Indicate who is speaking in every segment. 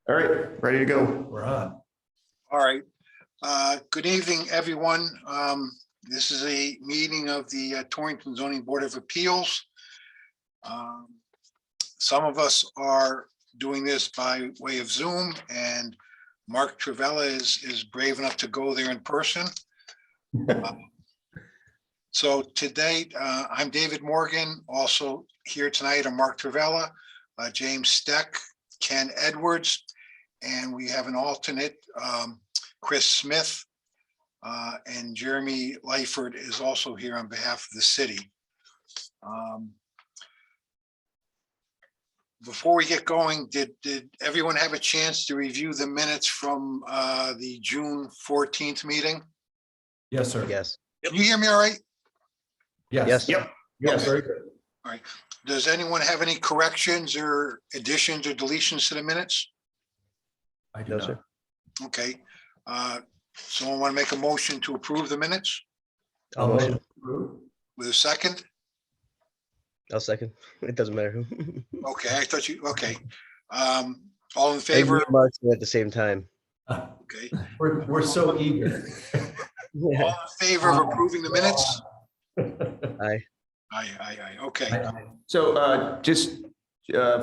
Speaker 1: All right, ready to go.
Speaker 2: We're on.
Speaker 3: All right. Good evening, everyone. This is a meeting of the Torrington Zoning Board of Appeals. Some of us are doing this by way of Zoom, and Mark Travella is brave enough to go there in person. So today, I'm David Morgan. Also here tonight are Mark Travella, James Steck, Ken Edwards, and we have an alternate, Chris Smith, and Jeremy Lyford is also here on behalf of the city. Before we get going, did everyone have a chance to review the minutes from the June 14th meeting?
Speaker 2: Yes, sir.
Speaker 4: Yes.
Speaker 3: Can you hear me all right?
Speaker 2: Yes.
Speaker 1: Yep.
Speaker 2: Yes.
Speaker 1: Very good.
Speaker 3: All right. Does anyone have any corrections or additions or deletions to the minutes?
Speaker 2: I do
Speaker 4: No,
Speaker 2: not.
Speaker 4: sir.
Speaker 3: Okay. Someone want to make a motion to approve the minutes
Speaker 4: I'll motion.
Speaker 3: with a second?
Speaker 4: I'll second. It doesn't matter who.
Speaker 3: Okay, I thought you, okay. All in
Speaker 4: I
Speaker 3: favor?
Speaker 4: agree, Mark, at the same time.
Speaker 3: Okay.
Speaker 2: We're so eager.
Speaker 3: All in favor of approving the minutes?
Speaker 4: Aye.
Speaker 3: Aye. Okay.
Speaker 1: So just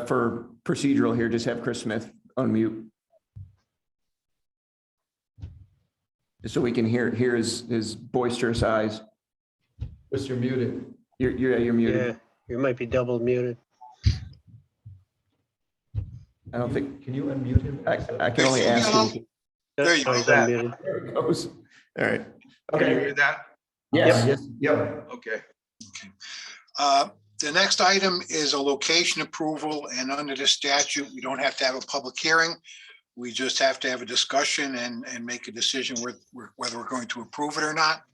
Speaker 1: for procedural here, just have Chris Smith unmute. Just so we can hear his boisterous eyes.
Speaker 2: Chris, you're muted.
Speaker 1: You're muted.
Speaker 4: Yeah, you might be double muted.
Speaker 1: I don't think,
Speaker 2: Can you unmute him?
Speaker 1: I can only ask him.
Speaker 3: There you
Speaker 4: Oh,
Speaker 3: go.
Speaker 4: he's unmuted.
Speaker 1: There it goes. All right.
Speaker 5: Can you
Speaker 1: Okay.
Speaker 5: hear that?
Speaker 1: Yes.
Speaker 2: Yes.
Speaker 1: Yep.
Speaker 5: Okay.
Speaker 3: The next item is a location approval, and under the statute, we don't have to have a public hearing. We just have to have a discussion and make a decision whether we're going to approve it or not.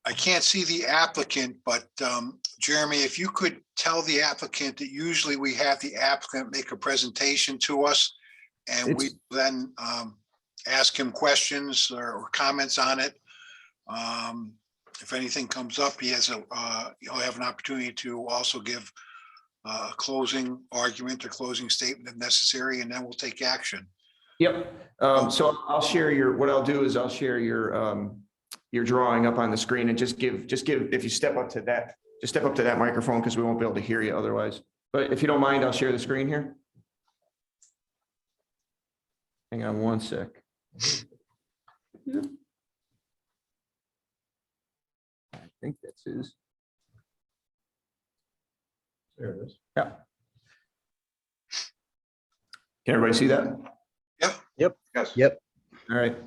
Speaker 3: I can't see the applicant, but Jeremy, if you could tell the applicant that usually we have the applicant make a presentation to us, and we then ask him questions or comments on it. If anything comes up, he'll have an opportunity to also give a closing argument or closing statement if necessary, and then we'll take action.
Speaker 1: Yep. So I'll share what I'll do is I'll share your drawing up on the screen and just give, if you step up to that microphone, because we won't be able to hear you otherwise. But if you don't mind, I'll share the screen here. Hang on one sec. I think that's his.
Speaker 2: There it is.
Speaker 1: Yeah. Can everybody see that?
Speaker 5: Yes.
Speaker 4: Yep.
Speaker 1: All right.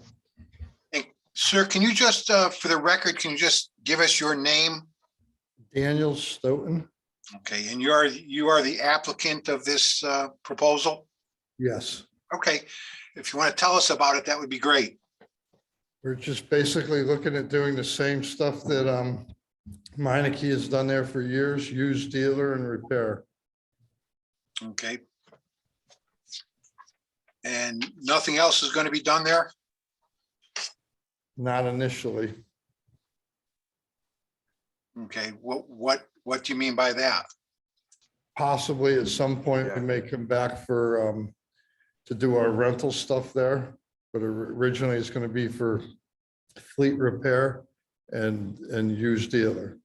Speaker 3: Sir, can you just, for the record, can you just give us your name?
Speaker 6: Daniel Stoughton?
Speaker 3: Okay, and you are the applicant of this proposal?
Speaker 6: Yes.
Speaker 3: Okay, if you want to tell us about it, that would be great.
Speaker 6: We're just basically looking at doing the same stuff that Meineke has done there for years, used dealer and repair.
Speaker 3: Okay. And nothing else is going to be done there?
Speaker 6: Not initially.
Speaker 3: Okay, what do you mean by that?
Speaker 6: Possibly at some point we may come back for to do our rental stuff there, but originally it's going to be for fleet repair and used dealer.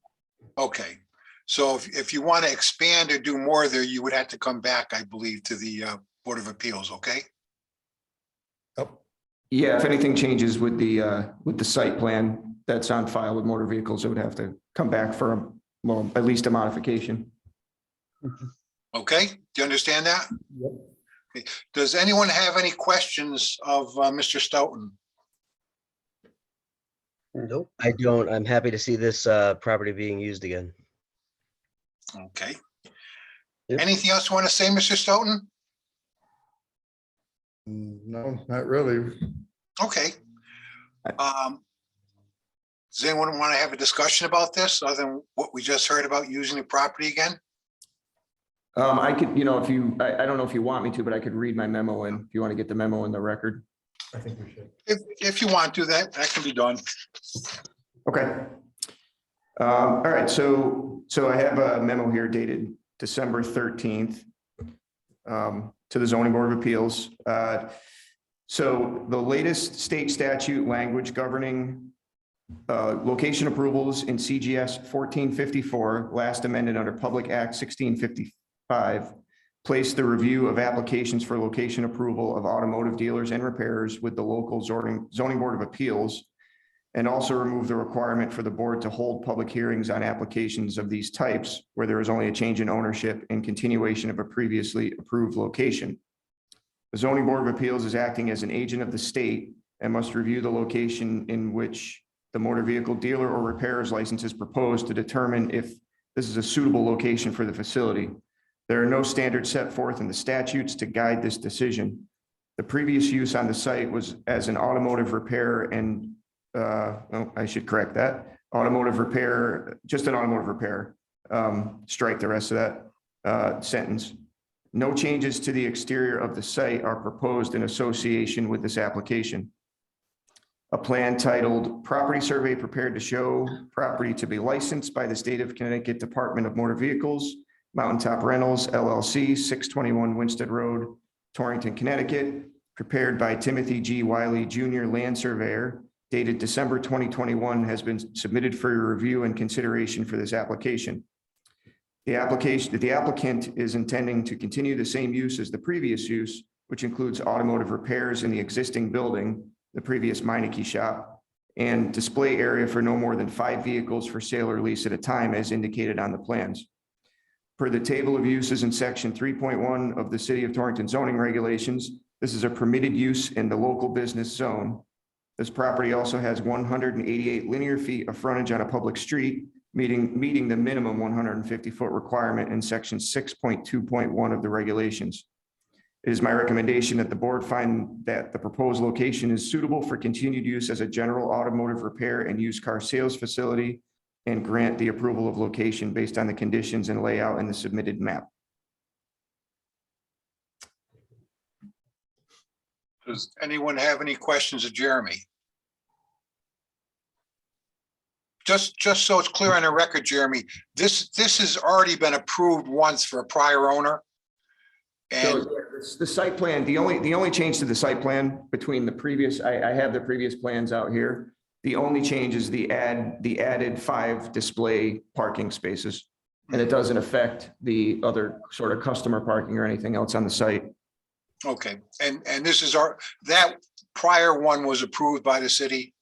Speaker 3: Okay, so if you want to expand or do more there, you would have to come back, I believe, to the Board of Appeals, okay?
Speaker 6: Yep.
Speaker 1: Yeah, if anything changes with the site plan that's on file with motor vehicles, it would have to come back for, well, at least a modification.
Speaker 3: Okay, do you understand that?
Speaker 6: Yep.
Speaker 3: Okay. Does anyone have any questions of Mr. Stoughton?
Speaker 4: Nope. I don't. I'm happy to see this property being used again.
Speaker 3: Okay.
Speaker 4: Yep.
Speaker 3: Anything else you want to say, Mr. Stoughton?
Speaker 6: No, not really.
Speaker 3: Okay. Does anyone want to have a discussion about this other than what we just heard about using the property again?
Speaker 1: I could, if you, I don't know if you want me to, but I could read my memo in, if you want to get the memo in the record.
Speaker 2: I think we should.
Speaker 3: If you want to, that can be done.
Speaker 1: Okay. All right, so I have a memo here dated December 13th. to the zoning board of appeals. So the latest state statute language governing location approvals in CGS 1454, last amended under Public Act 1655, placed the review of applications for location approval of automotive dealers and repairers with the local zoning board of appeals, and also remove the requirement for the board to hold public hearings on applications of these types where there is only a change in ownership and continuation of a previously approved location. The zoning board of appeals is acting as an agent of the state and must review the location in which the motor vehicle dealer or repairer's license is proposed to determine if this is a suitable location for the facility. There are no standards set forth in the statutes to guide this decision. The previous use on the site was as an automotive repair and I should correct that. Automotive repair, just an automotive repair. Strike the rest of that sentence. No changes to the exterior of the site are proposed in association with this application. A plan titled Property Survey Prepared to Show Property to be Licensed by the State of Connecticut Department of Motor Vehicles, Mountaintop Rentals LLC, 621 Winstead Road, Torrington, Connecticut, prepared by Timothy G. Wiley Jr., Land Surveyor, dated December 2021, has been submitted for your review and consideration for this application. The applicant is intending to continue the same use as the previous use, which includes automotive repairs in the existing building, the previous Meineke shop, and display area for no more than 5 vehicles for sale or lease at a time as indicated on the plans. Per the table of uses in section 3.1 of the City of Torrington zoning regulations, this is a permitted use in the local business zone. This property also has 188 linear feet of frontage on a public street, meeting the minimum 150-foot requirement in section 6.2.1 of the regulations. It is my recommendation that the board find that the proposed location is suitable for continued use as a general automotive repair and used car sales facility and grant the approval of location based on the conditions and layout in the submitted map.
Speaker 3: Does anyone have any questions of Jeremy? Just so it's clear on the record, Jeremy, this has already been approved once for a prior owner. And
Speaker 1: So it's the site plan, the only change to the site plan between the previous, I have the previous plans out here. The only change is the added 5 display parking spaces. And it doesn't affect the other sort of customer parking or anything else on the site.
Speaker 3: okay, and this is that prior one was approved by the city.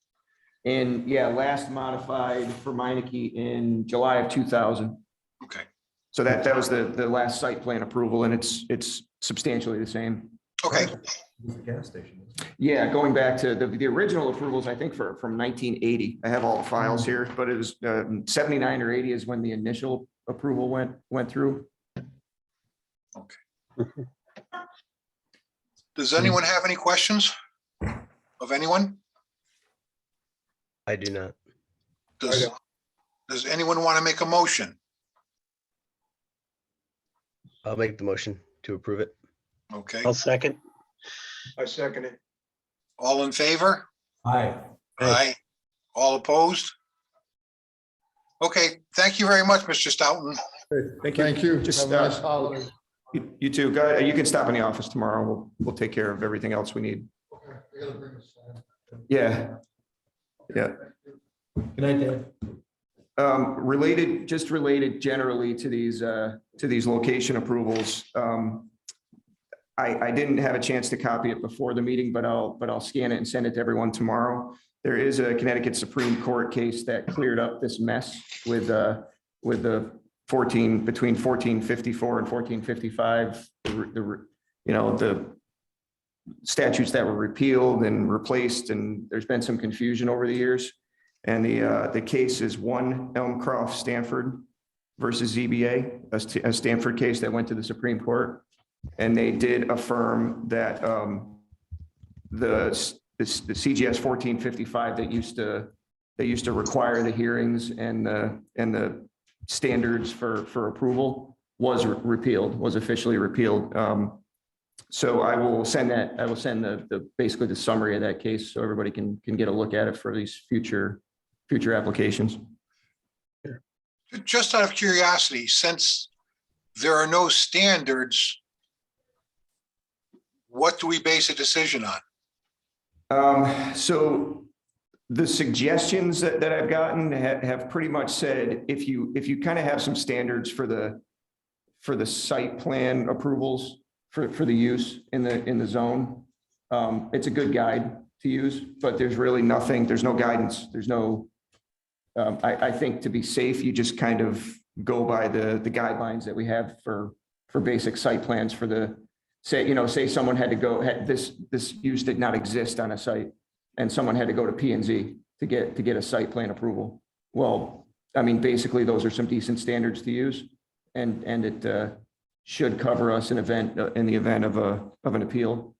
Speaker 1: And yeah, last modified for Meineke in July of 2000.
Speaker 3: Okay,
Speaker 1: So that was the last site plan approval, and it's substantially the same.
Speaker 3: okay,
Speaker 2: It's a gas station. isn't it?
Speaker 1: Yeah, going back to the original approvals, I think from 1980. I have all the files here, but it was 79 or 80 is when the initial approval went through.
Speaker 3: okay. Does anyone have any questions of anyone?
Speaker 4: I do not.
Speaker 3: Does anyone want to make a motion?
Speaker 4: I'll make the motion to approve it.
Speaker 3: Okay,
Speaker 5: I'll second.
Speaker 7: I second it.
Speaker 3: all in favor?
Speaker 2: Aye.
Speaker 3: Aye. All opposed? Okay, thank you very much, Mr. Stoughton.
Speaker 6: Thank you.
Speaker 1: Just,
Speaker 6: Have a nice holiday.
Speaker 1: You too. Go, you can stop in the office tomorrow. We'll take care of everything else we need.
Speaker 6: I gotta bring this down.
Speaker 1: Yeah. Yeah.
Speaker 2: Good night, Dan.
Speaker 1: Related generally to these location approvals. I didn't have a chance to copy it before the meeting, but I'll scan it and send it to everyone tomorrow. There is a Connecticut Supreme Court case that cleared up this mess with the between 1454 and 1455, the statutes that were repealed and replaced, and there's been some confusion over the years. And the case is 1 Elmcroft Stanford versus ZBA, a Stanford case that went to the Supreme Court. And they did affirm that the CGS 1455 that used to require the hearings and the standards for approval was officially repealed. So I will send basically the summary of that case so everybody can get a look at it for these future applications.
Speaker 3: Just out of curiosity, since there are no standards what do we base a decision on?
Speaker 1: So the suggestions that I've gotten have pretty much said, if you kind of have some standards for the site plan approvals for the use in the zone, it's a good guide to use, but there's really nothing, there's no guidance. There's no, I think to be safe, you just kind of go by the guidelines that we have for basic site plans for the, say someone had to go, this use did not exist on a site and someone had to go to P and Z to get a site plan approval. Well, I mean, basically those are some decent standards to use and it should cover us in the event of an appeal.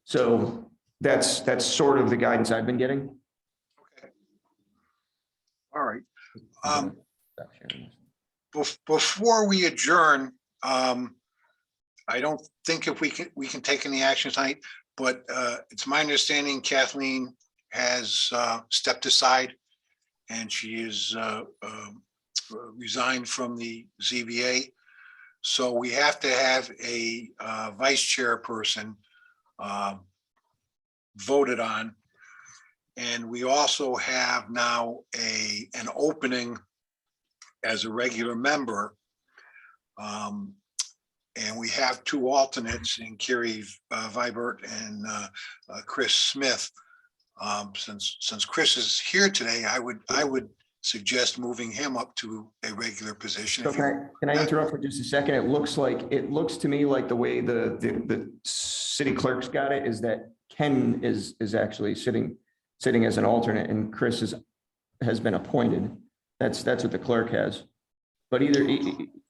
Speaker 1: So that's sort of the guidance I've been getting.
Speaker 3: Okay. All right. Before we adjourn, I don't think if we can take any action tonight, but it's my understanding Kathleen has stepped aside and she is resigned from the ZBA. So we have to have a vice chairperson voted on. And we also have now an opening as a regular member. And we have two alternates in Kerry Vibert and Chris Smith. Since Chris is here today, I would suggest moving him up to a regular position.
Speaker 1: So can I interrupt for just a second? It looks to me like the way the city clerk's got it is that Ken is actually sitting as an alternate and Chris has been appointed. That's what the clerk has. But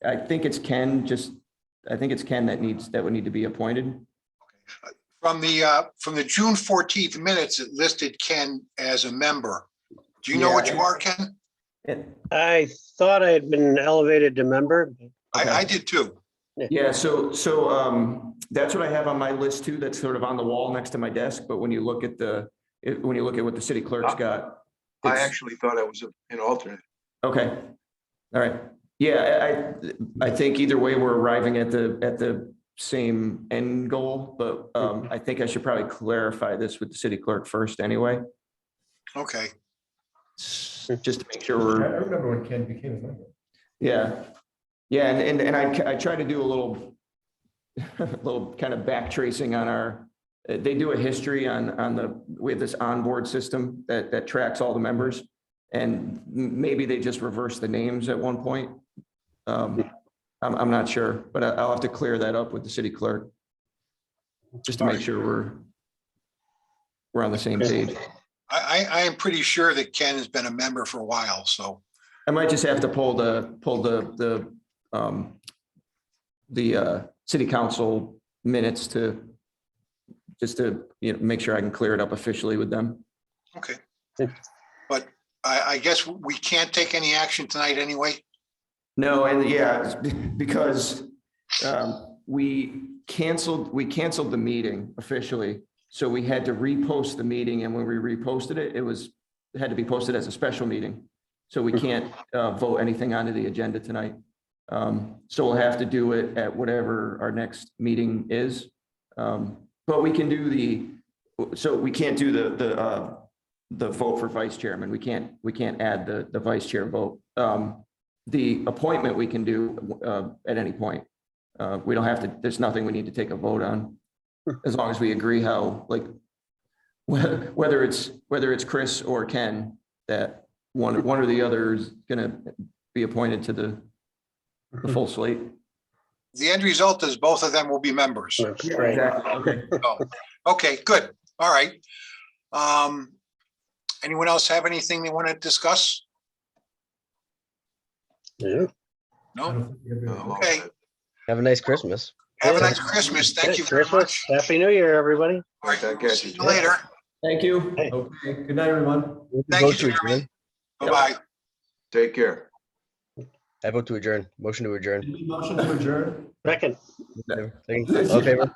Speaker 1: I think it's Ken that would need to be appointed.
Speaker 3: From the June 14th minutes, it listed Ken as a member. Do you know what you are, Ken?
Speaker 5: I thought I had been elevated to member.
Speaker 3: I did too.
Speaker 1: Yeah, so that's what I have on my list too. That's sort of on the wall next to my desk. But when you look at what the city clerk's got,
Speaker 7: I
Speaker 1: it's-
Speaker 7: actually thought I was an alternate.
Speaker 1: okay, all right. Yeah, I think either way we're arriving at the same end goal, but I think I should probably clarify this with the city clerk first anyway,
Speaker 3: Okay.
Speaker 1: just to make sure
Speaker 2: I
Speaker 1: we're.
Speaker 2: remember when Ken became a member.
Speaker 1: Yeah, yeah, and I try to do a little kind of back tracing on they do a history on we have this onboard system that tracks all the members, and maybe they just reversed the names at one point. I'm not sure, but I'll have to clear that up with the city clerk, just to make sure we're on the same page.
Speaker 3: I am pretty sure that Ken has been a member for a while, so.
Speaker 1: I might just have to pull the city council minutes to make sure I can clear it up officially with them.
Speaker 3: Okay. But I guess we can't take any action tonight anyway.
Speaker 1: No, and yeah, because we canceled the meeting officially. So we had to repost the meeting, and when we reposted it, it had to be posted as a special meeting. So we can't vote anything onto the agenda tonight. So we'll have to do it at whatever our next meeting is. But we can do we can't do the vote for vice chairman. We can't add the vice chair vote. The appointment we can do at any point. We don't have to, there's nothing we need to take a vote on, as long as we agree how, like, whether it's Chris or Ken, that one or the other is gonna be appointed to the full slate.
Speaker 3: The end result is both of them will be members.
Speaker 5: Right.
Speaker 1: Okay.
Speaker 3: So, okay, good. All right. Anyone else have anything they want to discuss?
Speaker 5: Yeah.
Speaker 3: No? Okay.
Speaker 4: Have a nice Christmas.
Speaker 3: Have a nice Christmas. Thank you very
Speaker 5: Christmas.
Speaker 3: much.
Speaker 5: Happy New Year, everybody.
Speaker 3: All right,
Speaker 7: Thank you.
Speaker 3: see you later.
Speaker 1: Thank you.
Speaker 5: Hey.
Speaker 2: Okay, good night, everyone.
Speaker 3: Thank you,
Speaker 4: Vote to
Speaker 3: Jeremy.
Speaker 4: adjourn.
Speaker 3: Bye-bye.
Speaker 7: Take care.
Speaker 4: I vote to adjourn. Motion to adjourn.
Speaker 2: Motion to adjourn.
Speaker 5: Second.
Speaker 4: All in favor?